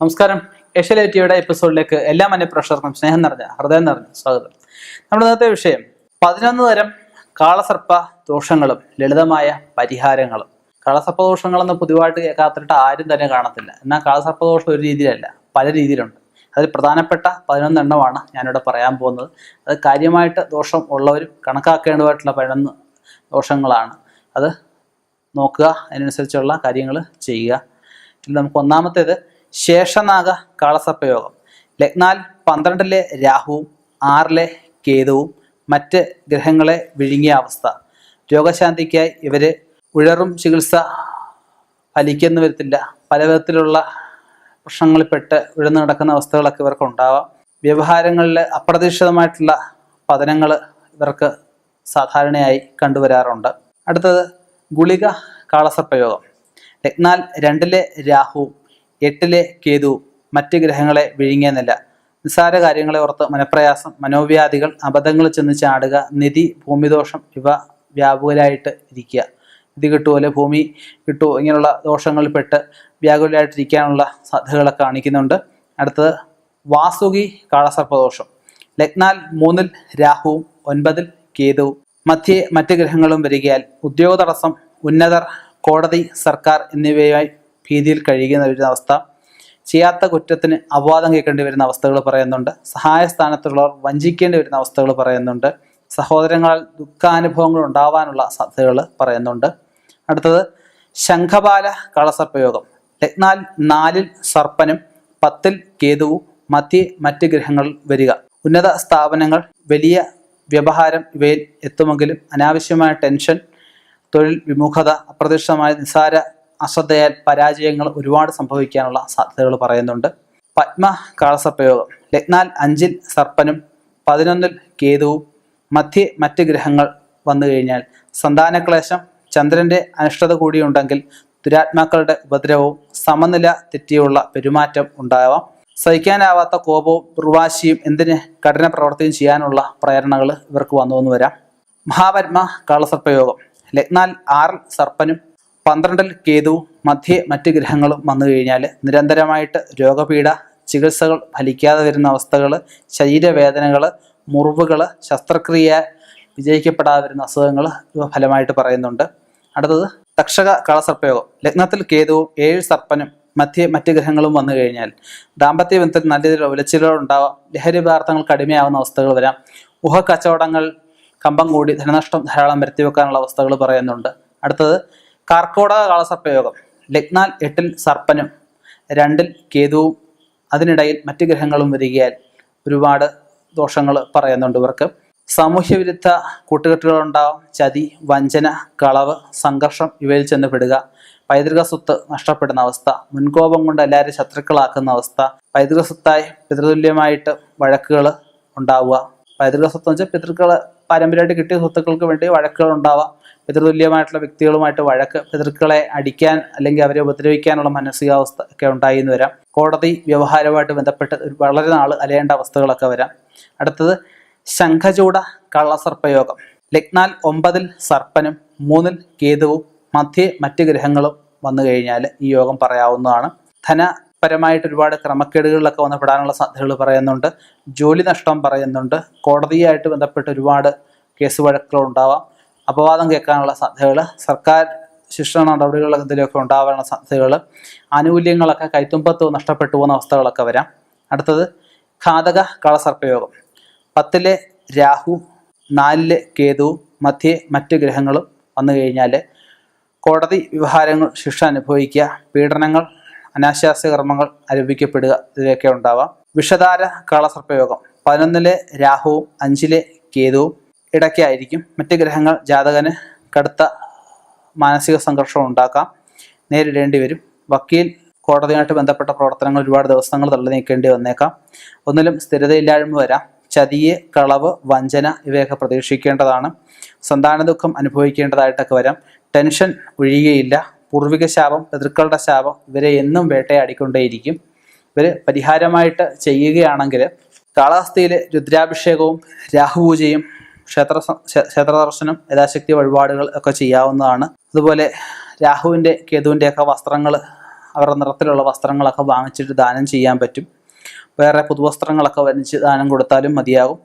നമസ്കാരം. ഏഷ്യാനെറ്റ് എപ്പിസോഡിലേക്ക് എല്ലാ മനഃപ്രേക്ഷകർക്കും സ്നേഹം നിറഞ്ഞ ഹൃദയം നിറഞ്ഞ സ്വാഗതം. നമ്മുടെ ഇന്നത്തെ വിഷയം 11 തരം കാളസർപ്പ ദോഷങ്ങളും ലളിതമായ പരിഹാരങ്ങളും. കാളസർപ്പ ദോഷങ്ങളെന്ന് പൊതുവായിട്ട് കേൾക്കാത്തിട്ട് ആരും തന്നെ കാണത്തില്ല. എന്നാൽ കാളസർപ്പ ദോഷം ഒരു രീതിയിലല്ല, പല രീതിയിലുണ്ട്. അതിൽ പ്രധാനപ്പെട്ട 11 എണ്ണമാണ് ഞാനിവിടെ പറയാൻ പോകുന്നത്. അത് കാര്യമായിട്ട് ദോഷം ഉള്ളവരും കണക്കാക്കേണ്ടതായിട്ടുള്ള 11 ദോഷങ്ങളാണ്. അത് നോക്കുക, അതിനനുസരിച്ചുള്ള കാര്യങ്ങൾ ചെയ്യുക. ഇതിൽ നമുക്ക് ഒന്നാമത്തേത് ശേഷനാഗ കാളസർപ്പയോഗം. ലഗ്നാൽ 12-ലെ രാഹുവും 6-ലെ കേതുവും മറ്റ് ഗ്രഹങ്ങളെ വിഴുങ്ങിയ അവസ്ഥ. രോഗശാന്തിക്കായി ഇവര് ഉഴറും ചികിത്സ ഫലിക്കുന്നു വരത്തില്ല. പല വിധത്തിലുള്ള പ്രശ്നങ്ങളിൽപ്പെട്ട് ഉഴന്നു നടക്കുന്ന അവസ്ഥകളൊക്കെ ഇവർക്ക് ഉണ്ടാവാം. വ്യവഹാരങ്ങളിൽ അപ്രതീക്ഷിതമായിട്ടുള്ള പതനങ്ങൾ ഇവർക്ക് സാധാരണയായി കണ്ടുവരാറുണ്ട്. അടുത്തത് ഗുളിക കാളസർപ്പയോഗം. ലഗ്നാൽ 2-ലെ രാഹുവും 8-ലെ കേതുവും മറ്റ് ഗ്രഹങ്ങളെ വിഴുങ്ങിയ നില. നിസ്സാര കാര്യങ്ങളെ ഓർത്ത് മനപ്രയാസം, മനോവ്യാധികൾ, അബദ്ധങ്ങൾ ചെന്ന് ചാടുക, നിധി, ഭൂമിദോഷം ഇവ വ്യാകുലരായിട്ട് ഇരിക്കുക. നിധി കിട്ടുമോ അല്ലെ ഭൂമി കിട്ടുമോ ഇങ്ങനെയുള്ള ദോഷങ്ങളിൽപ്പെട്ട് വ്യാകുലരായിട്ടിരിക്കാനുള്ള സാധ്യതകളൊക്കെ കാണിക്കുന്നുണ്ട്. അടുത്തത് വാസുകി കാളസർപ്പദോഷം. ലഗ്നാൽ 3-ൽ രാഹുവും 9-ൽ കേതുവും മധ്യേ മറ്റ് ഗ്രഹങ്ങളും വരികയാൽ ഉദ്യോഗ തടസ്സം, ഉന്നതർ, കോടതി, സർക്കാർ എന്നിവയുമായി ഭീതിയിൽ കഴിയുന്ന വരുന്ന അവസ്ഥ. ചെയ്യാത്ത കുറ്റത്തിന് അപവാദം കേൾക്കേണ്ടി വരുന്ന അവസ്ഥകൾ പറയുന്നുണ്ട്. സഹായ സ്ഥാനത്തുള്ളവർ വഞ്ചിക്കേണ്ടി വരുന്ന അവസ്ഥകൾ പറയുന്നുണ്ട്. സഹോദരങ്ങളാൽ ദുഃഖാനുഭവങ്ങൾ ഉണ്ടാവാനുള്ള സാധ്യതകൾ പറയുന്നുണ്ട്. അടുത്തത് ശംഖപാല കാളസർപ്പയോഗം. ലഗ്നാൽ 4-ൽ സർപ്പനും 10-ൽ കേതുവും മധ്യേ മറ്റ് ഗ്രഹങ്ങൾ വരിക. ഉന്നത സ്ഥാപനങ്ങൾ, വലിയ വ്യവഹാരം ഇവയിൽ എത്തുമെങ്കിലും അനാവശ്യമായ ടെൻഷൻ, തൊഴിൽ വിമുഖത, അപ്രതീക്ഷിതമായ നിസ്സാര അശ്രദ്ധയാൽ പരാജയങ്ങൾ ഒരുപാട് സംഭവിക്കാനുള്ള സാധ്യതകൾ പറയുന്നുണ്ട്. പത്മ കാളസർപ്പയോഗം. ലഗ്നാൽ 5-ൽ സർപ്പനും 11-ൽ കേതുവും മധ്യേ മറ്റ് ഗ്രഹങ്ങൾ വന്നു കഴിഞ്ഞാൽ സന്താനക്ലേശം, ചന്ദ്രന്റെ അനിഷ്ടത കൂടിയുണ്ടെങ്കിൽ ദുരാത്മാക്കളുടെ ഉപദ്രവവും സമനില തെറ്റിയുള്ള പെരുമാറ്റം ഉണ്ടാവാം. സഹിക്കാനാവാത്ത കോപവും ദുർവാശിയും എന്തിന് കഠിന പ്രവർത്തിയും ചെയ്യാനുള്ള പ്രേരണകൾ ഇവർക്ക് വന്നു എന്ന് വരാം. മഹാപത്മ കാളസർപ്പയോഗം. ലഗ്നാൽ 6-ൽ സർപ്പനും 12-ൽ കേതുവും മധ്യേ മറ്റ് ഗ്രഹങ്ങളും വന്നു കഴിഞ്ഞാൽ നിരന്തരമായിട്ട് രോഗപീഠ, ചികിത്സകൾ ഫലിക്കാതെ വരുന്ന അവസ്ഥകൾ, ശരീരവേദനകൾ, മുറിവുകൾ, ശസ്ത്രക്രിയ വിജയിക്കപ്പെടാതെ വരുന്ന അസുഖങ്ങൾ ഇവ ഫലമായിട്ട് പറയുന്നുണ്ട്. അടുത്തത് തക്ഷക കാളസർപ്പയോഗം. ലഗ്നത്തിൽ കേതുവും 7 സർപ്പനും മധ്യേ മറ്റ് ഗ്രഹങ്ങളും വന്നു കഴിഞ്ഞാൽ ദാമ്പത്യ ബന്ധത്തിൽ നല്ല രീതിയിൽ ഉലച്ചിലുകൾ ഉണ്ടാവാം. ലഹരി പദാർത്ഥങ്ങൾക്ക് അടിമയാവുന്ന അവസ്ഥകൾ വരാം. ഊഹക്കച്ചവടങ്ങൾ കമ്പം കൂടി ധനനഷ്ടം ധാരാളം വരുത്തിവെക്കാനുള്ള അവസ്ഥകൾ പറയുന്നുണ്ട്. അടുത്തത് കർക്കോടക കാളസർപ്പയോഗം. ലഗ്നാൽ 8-ൽ സർപ്പനും 2-ൽ കേതുവും അതിനിടയിൽ മറ്റ് ഗ്രഹങ്ങളും വരികയാൽ ഒരുപാട് ദോഷങ്ങൾ പറയുന്നുണ്ട് ഇവർക്ക്. സാമൂഹ്യ വിരുദ്ധ കൂട്ടുകെട്ടുകളുണ്ടാവാം. ചതി, വഞ്ചന, കളവ്, സംഘർഷം ഇവയിൽ ചെന്ന് പെടുക. പൈതൃക സ്വത്ത് നഷ്ടപ്പെടുന്ന അവസ്ഥ. മുൻകോപം കൊണ്ട് എല്ലാവരും ശത്രുക്കളാക്കുന്ന അവസ്ഥ. പൈതൃക സ്വത്തായി പിതൃതുല്യമായിട്ട് വഴക്കുകൾ ഉണ്ടാവുക. പൈതൃക സ്വത്ത് എന്ന് വെച്ചാൽ പിതൃക്കള് പാരമ്പര്യമായിട്ട് കിട്ടിയ സ്വത്തുക്കൾക്ക് വേണ്ടി വഴക്കുകൾ ഉണ്ടാവാം. പിതൃതുല്യമായിട്ടുള്ള വ്യക്തികളുമായിട്ട് വഴക്ക്, പിതൃക്കളെ അടിക്കാൻ അല്ലെങ്കിൽ അവരെ ഉപദ്രവിക്കാനുള്ള മാനസികാവസ്ഥ ഒക്കെ ഉണ്ടായി എന്ന് വരാം. കോടതി വ്യവഹാരവുമായിട്ട് ബന്ധപ്പെട്ട് വളരെ നാൾ അലയേണ്ട അവസ്ഥകളൊക്കെ വരാം. അടുത്തത് ശംഖചൂഡ കള്ളസർപ്പയോഗം. ലഗ്നാൽ 9-ൽ സർപ്പനും 3-ൽ കേതുവും മധ്യേ മറ്റ് ഗ്രഹങ്ങളും വന്നു കഴിഞ്ഞാൽ ഈ യോഗം പറയാവുന്നതാണ്. ധനപരമായിട്ട് ഒരുപാട് ക്രമക്കേടുകളിലൊക്കെ വന്നപ്പെടാനുള്ള സാധ്യതകൾ പറയുന്നുണ്ട്. ജോലി നഷ്ടം പറയുന്നുണ്ട്. കോടതിയായിട്ട് ബന്ധപ്പെട്ട് ഒരുപാട് കേസ് വഴക്കുകൾ ഉണ്ടാവാം. അപവാദം കേൾക്കാനുള്ള സാധ്യതകൾ, സർക്കാർ ശിക്ഷണ നടപടികൾ എന്തെങ്കിലുമൊക്കെ ഉണ്ടാവാനുള്ള സാധ്യതകൾ, ആനുകൂല്യങ്ങളൊക്കെ കൈത്തുമ്പത്ത് നഷ്ടപ്പെട്ടു പോകുന്ന അവസ്ഥകളൊക്കെ വരാം. അടുത്തത് ഘാതക കാളസർപ്പയോഗം. 10-ലെ രാഹു, 4-ലെ കേതുവും മധ്യേ മറ്റ് ഗ്രഹങ്ങളും വന്നു കഴിഞ്ഞാൽ കോടതി വ്യവഹാരങ്ങൾ, ശിക്ഷ അനുഭവിക്കുക, പീഡനങ്ങൾ, അനാശാസ്യ കർമ്മങ്ങൾ ആരോപിക്കപ്പെടുക, ഇതിലൊക്കെ ഉണ്ടാവാം. വിഷധാര കാളസർപ്പയോഗം. 11-ലെ രാഹുവും 5-ലെ കേതുവും ഇടയ്ക്കായിരിക്കും. മറ്റ് ഗ്രഹങ്ങൾ ജാതകന് കടുത്ത മാനസിക സംഘർഷം ഉണ്ടാക്കാം, നേരിടേണ്ടി വരും. വക്കീൽ, കോടതിയുമായിട്ട് ബന്ധപ്പെട്ട പ്രവർത്തനങ്ങൾ ഒരുപാട് ദിവസങ്ങൾ തള്ളി നീക്കേണ്ടി വന്നേക്കാം. ഒന്നിലും സ്ഥിരതയില്ലായ്മ വരാം. ചതിയെ, കളവ്, വഞ്ചന ഇവയൊക്കെ പ്രതീക്ഷിക്കേണ്ടതാണ്. സന്താന ദുഃഖം അനുഭവിക്കേണ്ടതായിട്ടൊക്കെ വരാം. ടെൻഷൻ ഒഴിയുകയില്ല. പൂർവിക ശാപം, പിതൃക്കളുടെ ശാപം ഇവരെ എന്നും വേട്ടയാടിക്കൊണ്ടേയിരിക്കും. ഇവർ പരിഹാരമായിട്ട് ചെയ്യുകയാണെങ്കിൽ കാളഹസ്തിയിൽ രുദ്രാഭിഷേകവും രാഹുപൂജയും ക്ഷേത്ര ദർശനം, യഥാശക്തി വഴിപാടുകൾ ഒക്കെ ചെയ്യാവുന്നതാണ്. അതുപോലെ രാഹുവിൻ്റെ കേതുവിൻ്റെ ഒക്കെ വസ്ത്രങ്ങൾ അവരുടെ നിറത്തിലുള്ള വസ്ത്രങ്ങളൊക്കെ വാങ്ങിച്ചിട്ട് ദാനം ചെയ്യാൻ പറ്റും. വേറെ പുതുവസ്ത്രങ്ങളൊക്കെ വരിച്ച് ദാനം കൊടുത്താലും മതിയാകും.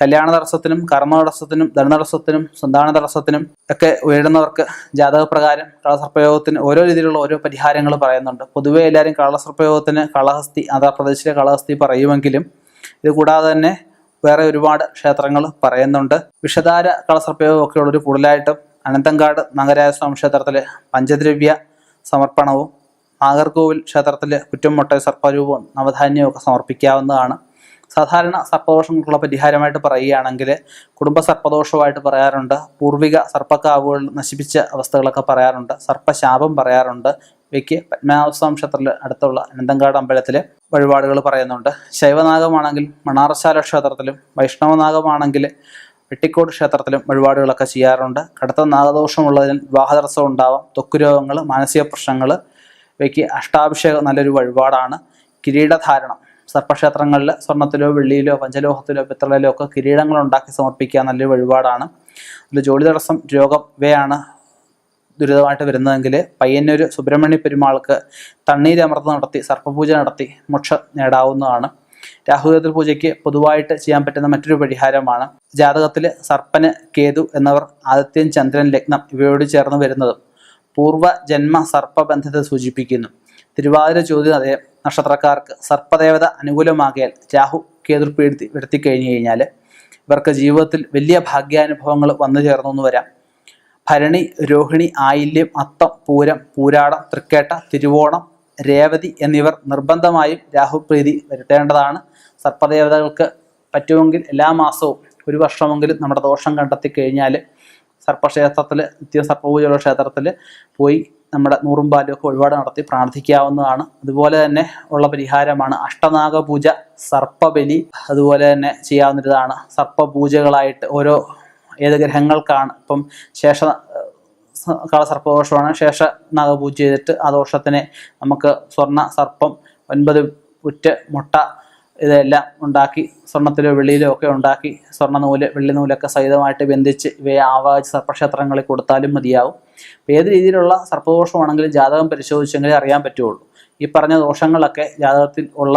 കല്യാണ തടസ്സത്തിനും കർമ്മ തടസ്സത്തിനും ധനതടസ്സത്തിനും സന്താന തടസ്സത്തിനും ഒക്കെ ഉയരുന്നവർക്ക് ജാതകപ്രകാരം കളസർപ്പയോഗത്തിന് ഓരോ രീതിയിലുള്ള ഓരോ പരിഹാരങ്ങൾ പറയുന്നുണ്ട്. പൊതുവെ എല്ലാവരും കളസർപ്പയോഗത്തിന് കളഹസ്തി, ആന്ധ്രാപ്രദേശിലെ കളഹസ്തി പറയുമെങ്കിലും ഇത് കൂടാതെ തന്നെ വേറെ ഒരുപാട് ക്ഷേത്രങ്ങൾ പറയുന്നുണ്ട്. വിഷധാര കളസർപ്പയോഗമൊക്കെ ഉള്ളൊരു കൂടുതലായിട്ടും അനന്തങ്കാട് നാഗരാജസ്വാമി ക്ഷേത്രത്തിൽ പഞ്ചദ്രവ്യ സമർപ്പണവും നാഗർകോവിൽ ക്ഷേത്രത്തിൽ കുറ്റംമൊട്ട സർപ്പരൂപവും നവധാന്യവും ഒക്കെ സമർപ്പിക്കാവുന്നതാണ്. സാധാരണ സർപ്പദോഷങ്ങൾക്കുള്ള പരിഹാരമായിട്ട് പറയുകയാണെങ്കിൽ കുടുംബ സർപ്പദോഷമായിട്ട് പറയാറുണ്ട്, പൂർവിക സർപ്പക്കാവുകൾ നശിപ്പിച്ച അവസ്ഥകളൊക്കെ പറയാറുണ്ട്, സർപ്പശാപം പറയാറുണ്ട്. ഇവയ്ക്ക് പത്മനാഭസ്വാമി ക്ഷേത്രത്തിൽ അടുത്തുള്ള അനന്തങ്കാട് അമ്പലത്തിൽ വഴിപാടുകൾ പറയുന്നുണ്ട്. ശൈവനാഗമാണെങ്കിൽ മണാർശാല ക്ഷേത്രത്തിലും വൈഷ്ണവനാഗമാണെങ്കിൽ വെട്ടിക്കോട് ക്ഷേത്രത്തിലും വഴിപാടുകളൊക്കെ ചെയ്യാറുണ്ട്. കടുത്ത നാഗദോഷമുള്ളതിന് വിവാഹതടസ്സം ഉണ്ടാവാം, ത്വക്ക് രോഗങ്ങൾ, മാനസിക പ്രശ്നങ്ങൾ, ഇവയ്ക്ക് അഷ്ടാഭിഷേകം നല്ലൊരു വഴിപാടാണ്. കിരീടധാരണം സർപ്പക്ഷേത്രങ്ങളിൽ സ്വർണ്ണത്തിലോ വെള്ളിയിലോ പഞ്ചലോഹത്തിലോ പിത്തളയിലോ ഒക്കെ കിരീടങ്ങൾ ഉണ്ടാക്കി സമർപ്പിക്കുക നല്ലൊരു വഴിപാടാണ്. അതിൽ ജോലി തടസ്സം, രോഗം ഇവയാണ് ദുരിതമായിട്ട് വരുന്നതെങ്കിൽ പയ്യന്നൂർ സുബ്രഹ്മണ്യ പെരുമാൾക്ക് തണ്ണീരമർത്ത് നടത്തി സർപ്പപൂജ നടത്തി മോക്ഷം നേടാവുന്നതാണ്. രാഹുകേതു പൂജയ്ക്ക് പൊതുവായിട്ട് ചെയ്യാൻ പറ്റുന്ന മറ്റൊരു പരിഹാരമാണ് ജാതകത്തിൽ സർപ്പന് കേതു എന്നവർ ആദിത്യൻ, ചന്ദ്രൻ, ലഗ്നം ഇവയോട് ചേർന്ന് വരുന്നതും പൂർവ്വജന്മ സർപ്പബന്ധത്തെ സൂചിപ്പിക്കുന്നു. തിരുവാതിര ചോദ്യം അതേ നക്ഷത്രക്കാർക്ക് സർപ്പദേവത അനുകൂലമാകിയാൽ രാഹു കേതു പീഡി വരുത്തിക്കഴിഞ്ഞു കഴിഞ്ഞാൽ ഇവർക്ക് ജീവിതത്തിൽ വലിയ ഭാഗ്യാനുഭവങ്ങൾ വന്നു ചേർന്നു എന്ന് വരാം. ഭരണി, രോഹിണി, ആയില്യം, അത്തം, പൂരം, പൂരാടം, തൃക്കേട്ട, തിരുവോണം, രേവതി എന്നിവർ നിർബന്ധമായും രാഹുപ്രീതി വരുത്തേണ്ടതാണ്. സർപ്പദേവതകൾക്ക് പറ്റുമെങ്കിൽ എല്ലാ മാസവും ഒരു വർഷമെങ്കിലും നമ്മുടെ ദോഷം കണ്ടെത്തി കഴിഞ്ഞാൽ സർപ്പക്ഷേത്രത്തിൽ നിത്യം സർപ്പപൂജയുള്ള ക്ഷേത്രത്തിൽ പോയി നമ്മുടെ നൂറും പാലും ഒക്കെ വഴിപാട് നടത്തി പ്രാർത്ഥിക്കാവുന്നതാണ്. അതുപോലെ തന്നെ ഉള്ള പരിഹാരമാണ് അഷ്ടനാഗപൂജ, സർപ്പബലി അതുപോലെ തന്നെ ചെയ്യാവുന്നതാണ്. സർപ്പപൂജകളായിട്ട് ഓരോ ഏത് ഗ്രഹങ്ങൾക്കാണ് ഇപ്പം ശേഷ കളസർപ്പദോഷമാണ്, ശേഷ നാഗപൂജ ചെയ്തിട്ട് ആ ദോഷത്തിനെ നമുക്ക് സ്വർണ്ണ സർപ്പം 9 ഉറ്റ് മുട്ട ഇതെല്ലാം ഉണ്ടാക്കി സ്വർണ്ണത്തിലോ വെള്ളിയിലോ ഒക്കെ ഉണ്ടാക്കി സ്വർണ്ണ നൂല് വെള്ളി നൂലൊക്കെ സഹിതമായിട്ട് ബന്ധിച്ച് ഇവയെ ആവാഹിച്ച് സർപ്പക്ഷേത്രങ്ങളിൽ കൊടുത്താലും മതിയാവും. ഏത് രീതിയിലുള്ള സർപ്പദോഷമാണെങ്കിലും ജാതകം പരിശോധിച്ചെങ്കിലേ അറിയാൻ പറ്റുള്ളൂ. ഈ പറഞ്ഞ ദോഷങ്ങളൊക്കെ ജാതകത്തിൽ ഉള്ള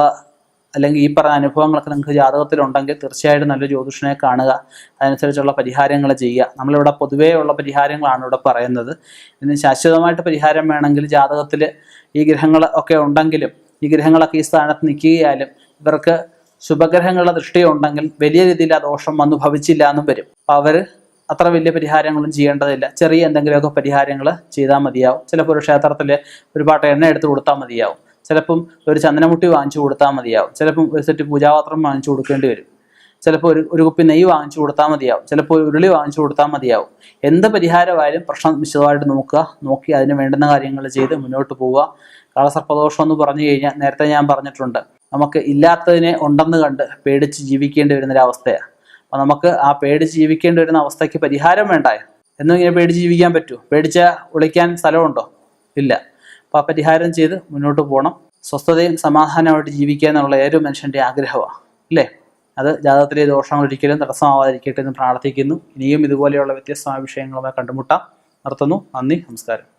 അല്ലെങ്കിൽ ഈ പറഞ്ഞ അനുഭവങ്ങളൊക്കെ നിങ്ങൾക്ക് ജാതകത്തിലുണ്ടെങ്കിൽ തീർച്ചയായിട്ടും നല്ല ജ്യോതിഷനെ കാണുക, അതനുസരിച്ചുള്ള പരിഹാരങ്ങൾ ചെയ്യുക. നമ്മളിവിടെ പൊതുവേ ഉള്ള പരിഹാരങ്ങളാണ് ഇവിടെ പറയുന്നത്. ഇതിന് ശാശ്വതമായിട്ട് പരിഹാരം വേണമെങ്കിൽ ജാതകത്തിൽ ഈ ഗ്രഹങ്ങൾ ഒക്കെ ഉണ്ടെങ്കിലും ഈ ഗ്രഹങ്ങളൊക്കെ ഈ സ്ഥാനത്ത് നിൽക്കുകയാലും ഇവർക്ക് ശുഭഗ്രഹങ്ങളുടെ ദൃഷ്ടിയുണ്ടെങ്കിൽ വലിയ രീതിയിൽ ആ ദോഷം വന്നു ഭവിച്ചില്ല എന്നും വരും. അപ്പം അവർ അത്ര വലിയ പരിഹാരങ്ങളും ചെയ്യേണ്ടതില്ല. ചെറിയ എന്തെങ്കിലുമൊക്കെ പരിഹാരങ്ങൾ ചെയ്താൽ മതിയാവും. ചിലപ്പോൾ ഒരു ക്ഷേത്രത്തിൽ ഒരു പാട്ട എണ്ണ എടുത്ത് കൊടുത്താൽ മതിയാവും. ചിലപ്പം ഒരു ചന്ദനമുട്ടി വാങ്ങിച്ചു കൊടുത്താൽ മതിയാവും. ചിലപ്പം ഒരു സെറ്റ് പൂജാപാത്രം വാങ്ങിച്ചു കൊടുക്കേണ്ടി വരും. ചിലപ്പോൾ ഒരു കുപ്പി നെയ്യ് വാങ്ങിച്ചു കൊടുത്താൽ മതിയാവും. ചിലപ്പോൾ ഉരുളി വാങ്ങിച്ചു കൊടുത്താൽ മതിയാവും. എന്ത് പരിഹാരമായാലും പ്രശ്നം വിശദമായിട്ട് നോക്കി അതിന് വേണ്ടുന്ന കാര്യങ്ങൾ ചെയ്ത് മുന്നോട്ട് പോവുക. കളസർപ്പദോഷം എന്ന് പറഞ്ഞു കഴിഞ്ഞാൽ നേരത്തെ ഞാൻ പറഞ്ഞിട്ടുണ്ട്, നമുക്ക് ഇല്ലാത്തതിനെ ഉണ്ടെന്ന് കണ്ട് പേടിച്ച് ജീവിക്കേണ്ടി വരുന്നൊരവസ്ഥയാണ്. അപ്പം നമുക്ക് ആ പേടിച്ച് ജീവിക്കേണ്ടി വരുന്ന അവസ്ഥയ്ക്ക് പരിഹാരം വേണ്ടായോ? എന്നും ഇങ്ങനെ പേടിച്ച് ജീവിക്കാൻ പറ്റുമോ? പേടിച്ചാൽ ഒളിക്കാൻ സ്ഥലമുണ്ടോ? ഇല്ല. അപ്പോൾ ആ പരിഹാരം ചെയ്ത് മുന്നോട്ട് പോകണം. സ്വസ്ഥതയും സമാധാനമായിട്ട് ജീവിക്കുക എന്നുള്ള ഏതൊരു മനുഷ്യൻ്റെ ആഗ്രഹമാണ് അല്ലേ? അത് ജാതകത്തിലെ ദോഷങ്ങൾ ഒരിക്കലും തടസ്സമാവാതിരിക്കട്ടെ എന്ന് പ്രാർത്ഥിക്കുന്നു. ഇനിയും ഇതുപോലെയുള്ള വ്യത്യസ്തമായ വിഷയങ്ങളുമായി കണ്ടുമുട്ടാം. നിർത്തുന്നു. നന്ദി, നമസ്കാരം.